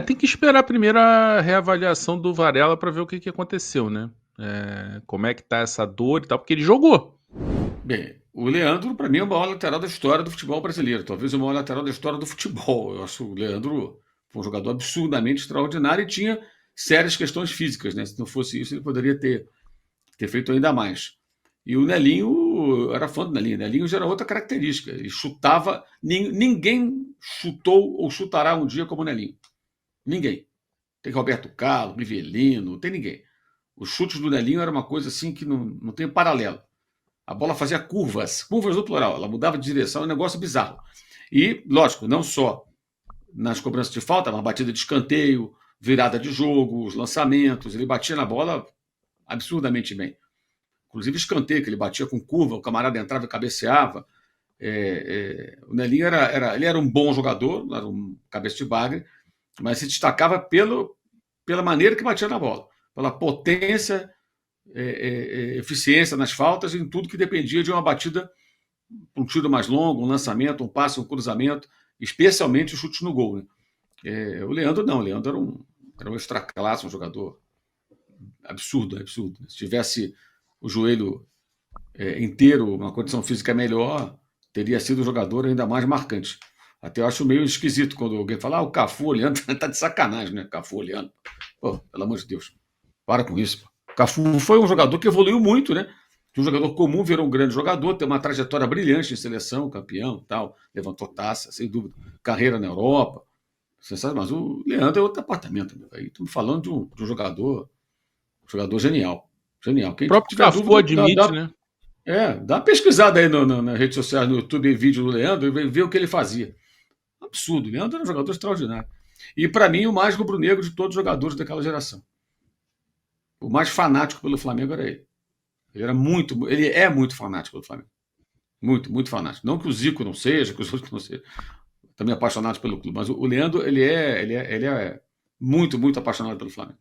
Tem que esperar primeiro a reavaliação do Varela para ver o que que aconteceu, né. Como é que tá essa dor e tal, porque ele jogou. Bem, o Leandro, para mim, é o maior lateral da história do futebol brasileiro. Talvez o maior lateral da história do futebol. Eu acho o Leandro foi um jogador absurdamente extraordinário e tinha sérias questões físicas, né? Se não fosse isso, ele poderia ter feito ainda mais. E o Nelinho, eu era fã do Nelinho. O Nelinho já era outra característica. Ele chutava. Ninguém chutou ou chutará um dia como o Nelinho. Ninguém. Tem Roberto Carlos, Rivelino, não tem ninguém. Os chutes do Nelinho era uma coisa assim que não tem paralelo. A bola fazia curvas, curvas no plural, ela mudava de direção, é um negócio bizarro. E, lógico, não só nas cobranças de falta, mas batida de escanteio, virada de jogo, os lançamentos, ele batia na bola absurdamente bem. Inclusive escanteio, que ele batia com curva, o camarada entrava e cabeceava. O Nelinho ele era um bom jogador, era um cabeça de bagre, mas se destacava pela maneira que batia na bola, pela potência, eficiência nas faltas, em tudo que dependia de uma batida, um tiro mais longo, um lançamento, um passe, um cruzamento, especialmente os chutes no gol. Né? O Leandro não, o Leandro era um extra classe, um jogador absurdo, absurdo. Se tivesse o joelho inteiro, uma condição física melhor, teria sido um jogador ainda mais marcante. Até eu acho meio esquisito quando alguém fala, o Cafu olhando, tá de sacanagem, né? Cafu olhando. Pô, pelo amor de Deus, para com isso. Pô. Cafu foi um jogador que evoluiu muito, né? De um jogador comum virou um grande jogador, tem uma trajetória brilhante em seleção, campeão tal, levantou taça, sem dúvida. Carreira na Europa. Você sabe, mas o Leandro é outro apartamento. Né? Aí estamos falando de um jogador genial. Genial. O Quem próprio tiver Cafu dúvida, admite, né. dá uma pesquisada aí nas redes sociais, no YouTube, em vídeo do Leandro, e ver o que ele fazia. Absurdo. O Leandro era um jogador extraordinário. E, para mim, o mais rubro-negro de todos os jogadores daquela geração. O mais fanático pelo Flamengo era ele. Ele é muito fanático pelo Flamengo. Muito, muito fanático. Não que o Zico não seja, que os outros não sejam. Também apaixonados pelo clube. Mas o Leandro, ele é muito, muito apaixonado pelo Flamengo.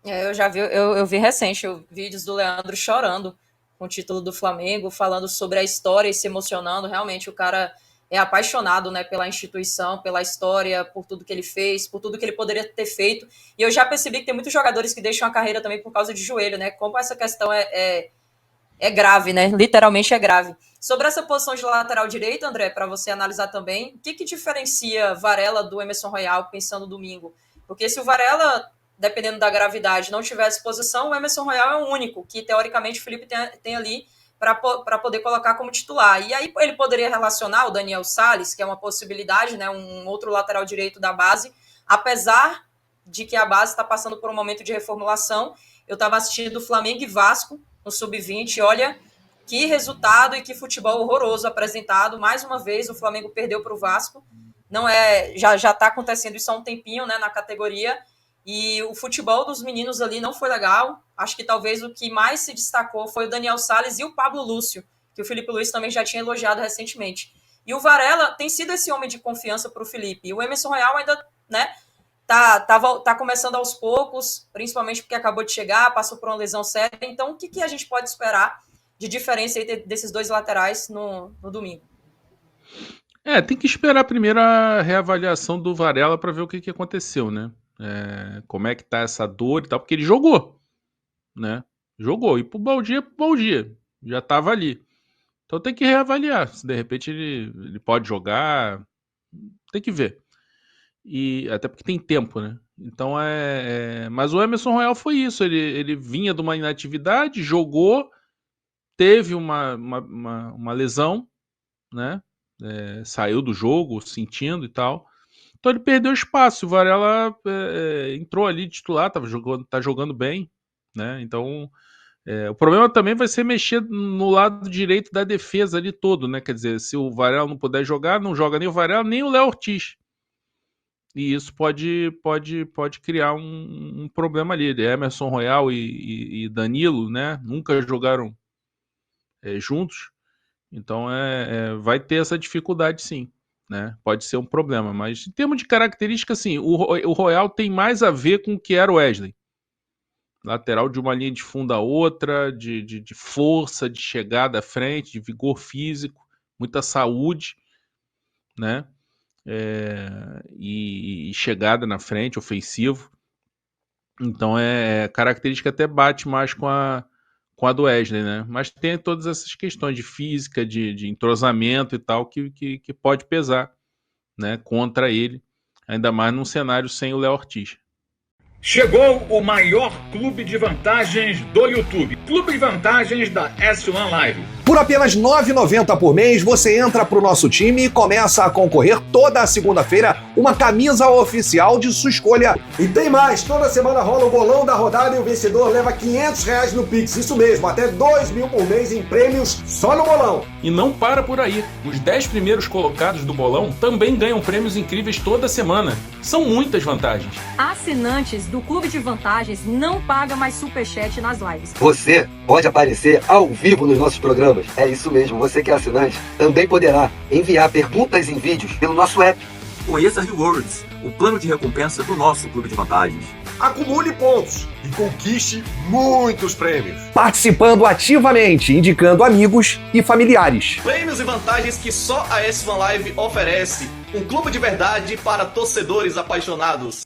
Eu já vi, eu vi recente vídeos do Leandro chorando com o título do Flamengo, falando sobre a história e se emocionando. Realmente, o cara é apaixonado, né, pela instituição, pela história, por tudo que ele fez, por tudo que ele poderia ter feito. E eu já percebi que tem muitos jogadores que deixam a carreira também por causa de joelho, né? Como essa questão é grave, né? Literalmente é grave. Sobre essa posição de lateral direito, André, para você analisar também, o que, que diferencia Varela do Emerson Royal pensando domingo? Porque se o Varela, dependendo da gravidade, não tiver à disposição, o Emerson Royal é o único que, teoricamente, o Felipe tem ali para poder colocar como titular. E aí ele poderia relacionar o Daniel Salles, que é uma possibilidade, né? Um outro lateral direito da base, apesar de que a base está passando por um momento de reformulação. Eu estava assistindo Flamengo e Vasco no Sub-20, olha que resultado e que futebol horroroso apresentado. Mais uma vez o Flamengo perdeu para o Vasco. Não é, já está acontecendo isso há um tempinho, né, na categoria. E o futebol dos meninos ali não foi legal. Acho que talvez o que mais se destacou foi o Daniel Salles e o Pablo Lúcio, que o Felipe Luiz também já tinha elogiado recentemente. E o Varela tem sido esse homem de confiança para o Felipe. E o Emerson Royal ainda, né, tá começando aos poucos, principalmente porque acabou de chegar, passou por uma lesão séria. Então, o que, que a gente pode esperar de diferença aí desses dois laterais no domingo? Tem que esperar primeiro a reavaliação do Varela para ver o que que aconteceu, né. Como é que tá essa dor e tal, porque ele jogou, né. Jogou, e para o Baldia, já estava ali. Então tem que reavaliar, se de repente ele pode jogar, tem que ver. E até porque tem tempo, né. Então mas o Emerson Royal foi isso, ele vinha de uma inatividade, jogou, teve uma lesão, né, saiu do jogo sentindo e tal, então ele perdeu espaço. O Varela entrou ali titular, tá jogando bem, né, então o problema também vai ser mexer no lado direito da defesa ali todo, né, quer dizer, se o Varela não puder jogar, não joga nem o Varela nem o Léo Ortiz. E isso pode criar um problema ali. Emerson Royal e Danilo, né, nunca jogaram juntos, então vai ter essa dificuldade sim, né? Pode ser um problema, mas em termos de característica, assim, o Royal tem mais a ver com o que era o Wesley. Lateral de uma linha de fundo a outra, de força, de chegada à frente, de vigor físico, muita saúde, né? e chegada na frente, ofensivo. Então característica até bate mais com a do Wesley, né? Mas tem todas essas questões de física, de entrosamento e tal, que pode pesar, né, contra ele, ainda mais num cenário sem o Léo Ortiz. Chegou o maior clube de vantagens do YouTube. Clube de vantagens da S1 Live. Por apenas R$ 9,90 por mês, você entra pro nosso time e começa a concorrer toda a segunda-feira uma camisa oficial de sua escolha. E tem mais, toda semana rola o bolão da rodada e o vencedor leva R$500 no Pix. Isso mesmo, até 2 mil por mês em prêmios só no bolão. E não para por aí. Os 10 primeiros colocados do bolão também ganham prêmios incríveis toda semana. São muitas vantagens. Assinantes do Clube de Vantagens não pagam mais superchat nas lives. Você pode aparecer ao vivo nos nossos programas. É isso mesmo, você que é assinante também poderá enviar perguntas em vídeos pelo nosso app. Conheça Rewards, o plano de recompensa do nosso Clube de Vantagens. Acumule pontos e conquiste muitos prêmios. Participando ativamente, indicando amigos e familiares. Prêmios e vantagens que só a S1 Live oferece. Um clube de verdade para torcedores apaixonados.